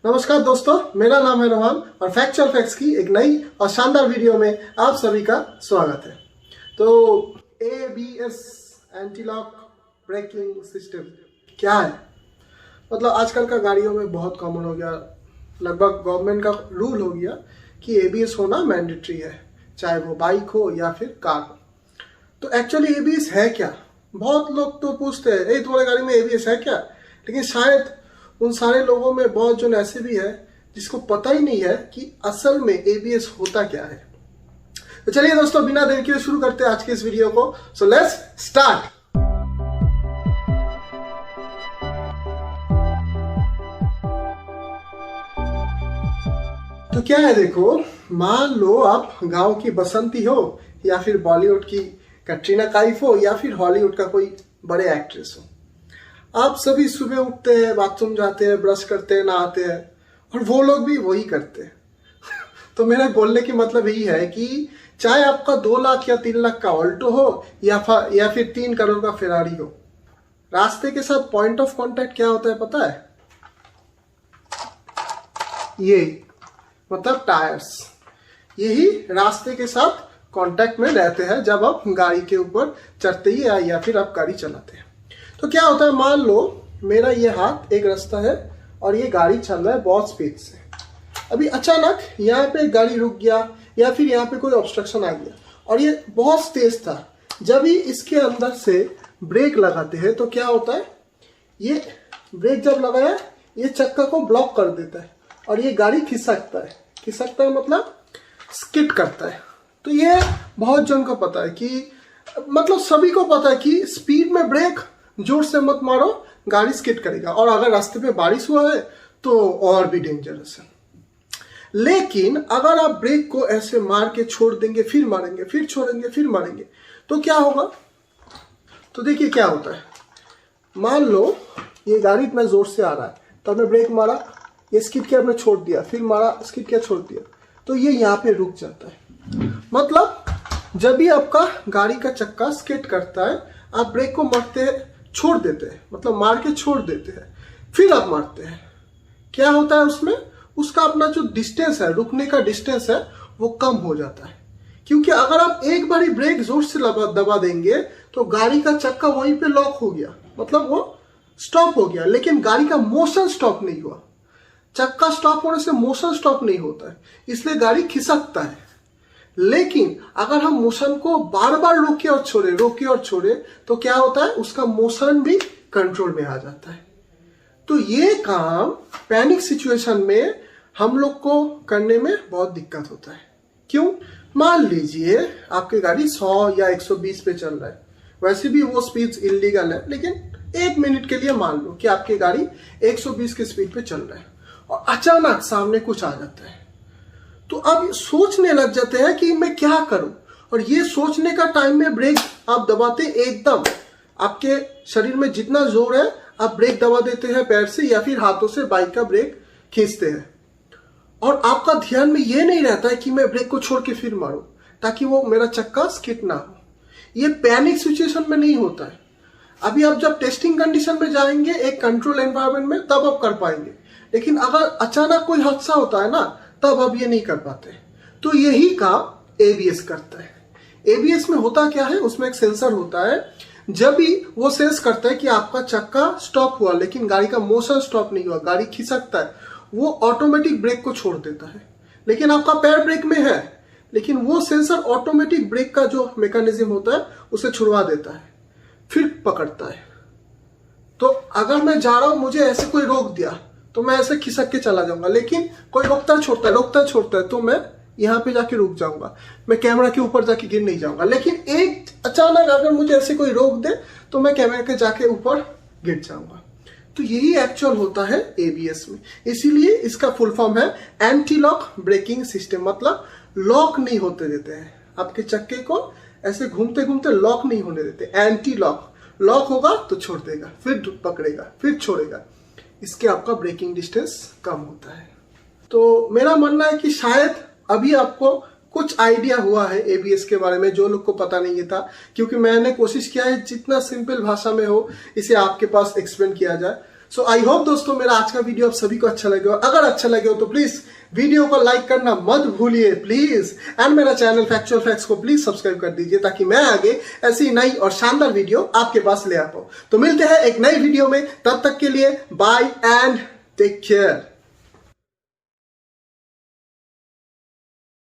नमस्कार दोस्तों, मेरा नाम है रोहन और फैक्चुअल फैक्ट्स की एक नई और शानदार वीडियो में आप सभी का स्वागत है। तो ABS anti lock braking system क्या है? मतलब आजकल का गाड़ियों में बहुत कॉमन हो गया, लगभग गवर्नमेंट का रूल हो गया कि ABS होना मैंडेटरी है, चाहे वो बाइक हो या फिर कार हो। तो एक्चुअली ABS है क्या? बहुत लोग तो पूछते हैं तुम्हारी गाड़ी में ABS है क्या, लेकिन शायद उन सारे लोगों में बहुत जन ऐसे भी है जिसको पता ही नहीं है कि असल में ABS होता क्या है। तो चलिए दोस्तों, बिना देर किए शुरू करते हैं आज के इस वीडियो को। So let's start. तो क्या है, देखो, मान लो आप गांव की बसंती हो या फिर बॉलीवुड की कैटरीना कैफ हो या फिर हॉलीवुड का कोई बड़े एक्ट्रेस हो। आप सभी सुबह उठते हैं, बाथरूम जाते हैं, ब्रश करते हैं, नहाते हैं, और वो लोग भी वही करते हैं। तो मेरे बोलने की मतलब यही है कि चाहे आपका 2 लाख या 3 लाख का ऑल्टो हो या फिर 3 करोड़ का फेरारी हो, रास्ते के साथ पॉइंट ऑफ कांटेक्ट क्या होता है पता है? ये मतलब टायर्स, यही रास्ते के साथ कांटेक्ट में रहते हैं जब आप गाड़ी के ऊपर चढ़ते ही या फिर आप गाड़ी चलाते हैं। तो क्या होता है, मान लो मेरा ये हाथ एक रास्ता है और ये गाड़ी चल रहा है बहुत स्पीड से। अभी अचानक यहाँ पे गाड़ी रुक गया या फिर यहाँ पे कोई ऑब्स्ट्रक्शन आ गया और ये बहुत तेज था। जब ही इसके अंदर से ब्रेक लगाते हैं तो क्या होता है, ये ब्रेक जब लगाया ये चक्का को ब्लॉक कर देता है और ये गाड़ी खिसकता है मतलब स्किड करता है। तो ये बहुत जन को पता है कि मतलब सभी को पता है कि स्पीड में ब्रेक जोर से मत मारो, गाड़ी स्किड करेगा, और अगर रास्ते पे बारिश हुआ है तो और भी डेंजरस है। लेकिन अगर आप ब्रेक को ऐसे मार के छोड़ देंगे, फिर मारेंगे, फिर छोड़ेंगे, फिर मारेंगे, तो क्या होगा? तो देखिए क्या होता है, मान लो ये गाड़ी इतना जोर से आ रहा है तो आपने ब्रेक मारा, ये स्किड किया, आपने छोड़ दिया, फिर मारा, स्किड किया, छोड़ दिया, तो ये यहाँ पे रुक जाता है। मतलब जब भी आपका गाड़ी का चक्का स्किड करता है, आप ब्रेक को मारते छोड़ देते हैं, मतलब मार के छोड़ देते हैं, फिर आप मारते हैं, क्या होता है उसमें? उसका अपना जो डिस्टेंस है, रुकने का डिस्टेंस है, वो कम हो जाता है। क्योंकि अगर आप एक बारी ब्रेक जोर से दबा देंगे तो गाड़ी का चक्का वहीं पे लॉक हो गया, मतलब वो स्टॉप हो गया, लेकिन गाड़ी का मोशन स्टॉप नहीं हुआ। चक्का स्टॉप होने से मोशन स्टॉप नहीं होता है, इसलिए गाड़ी खिसकता है। लेकिन अगर हम मोशन को बार बार रोके और छोड़े तो क्या होता है, उसका मोशन भी कंट्रोल में आ जाता है। तो ये काम पैनिक सिचुएशन में हम लोग को करने में बहुत दिक्कत होता है। क्यों? मान लीजिए आपकी गाड़ी 100 या 120 पे चल रहा है, वैसे भी वो स्पीड इलीगल है, लेकिन 1 मिनट के लिए मान लो कि आपकी गाड़ी 120 की स्पीड पे चल रहा है और अचानक सामने कुछ आ जाता है, तो अब सोचने लग जाते हैं कि मैं क्या करूं। और ये सोचने का टाइम में ब्रेक आप दबाते, एकदम आपके शरीर में जितना जोर है आप ब्रेक दबा देते हैं पैर से या फिर हाथों से बाइक का ब्रेक खींचते हैं, और आपका ध्यान में ये नहीं रहता है कि मैं ब्रेक को छोड़ के फिर मारूं ताकि वो मेरा चक्का स्किड ना हो। ये पैनिक सिचुएशन में नहीं होता है। अभी आप जब टेस्टिंग कंडीशन में जाएंगे एक कंट्रोल एनवायरनमेंट में, तब आप कर पाएंगे, लेकिन अगर अचानक कोई हादसा होता है ना, तब अब ये नहीं कर पाते। तो यही काम ABS करता है। ABS में होता क्या है, उसमें एक सेंसर होता है, जब भी वो सेंस करता है कि आपका चक्का स्टॉप हुआ लेकिन गाड़ी का मोशन स्टॉप नहीं हुआ, गाड़ी खिसकता है, वो ऑटोमेटिक ब्रेक को छोड़ देता है। लेकिन आपका पैर ब्रेक में है, लेकिन वो सेंसर ऑटोमेटिक ब्रेक का जो मैकेनिज्म होता है उसे छुड़वा देता है, फिर पकड़ता है। तो अगर मैं जा रहा हूं, मुझे ऐसे कोई रोक दिया तो मैं ऐसे खिसक के चला जाऊंगा, लेकिन कोई रोकता छोड़ता है तो मैं यहाँ पे जाके रुक जाऊंगा, मैं कैमरा के ऊपर जाके गिर नहीं जाऊंगा। लेकिन एक अचानक अगर मुझे ऐसे कोई रोक दे तो मैं कैमरा के जाके ऊपर गिर जाऊंगा। तो यही एक्चुअल होता है ABS में, इसीलिए इसका फुल फॉर्म है एंटी लॉक ब्रेकिंग सिस्टम। मतलब लॉक नहीं होते देते हैं, आपके चक्के को ऐसे घूमते घूमते लॉक नहीं होने देते। एंटी लॉक होगा तो छोड़ देगा, फिर पकड़ेगा, फिर छोड़ेगा, इसके आपका ब्रेकिंग डिस्टेंस कम होता है। तो मेरा मानना है कि शायद अभी आपको कुछ आइडिया हुआ है ABS के बारे में, जो लोग को पता नहीं था, क्योंकि मैंने कोशिश किया है जितना सिंपल भाषा में हो इसे आपके पास एक्सप्लेन किया जाए। सो आई होप दोस्तों मेरा आज का वीडियो आप सभी को अच्छा लगे हो। अगर अच्छा लगे हो तो प्लीज वीडियो को लाइक करना मत भूलिए प्लीज, एंड मेरा चैनल फैक्चुअल फैक्ट्स को प्लीज सब्सक्राइब कर दीजिए ताकि मैं आगे ऐसी नई और शानदार वीडियो आपके पास ले आ पाऊं। तो मिलते हैं एक नई वीडियो में, तब तक के लिए बाय एंड टेक केयर।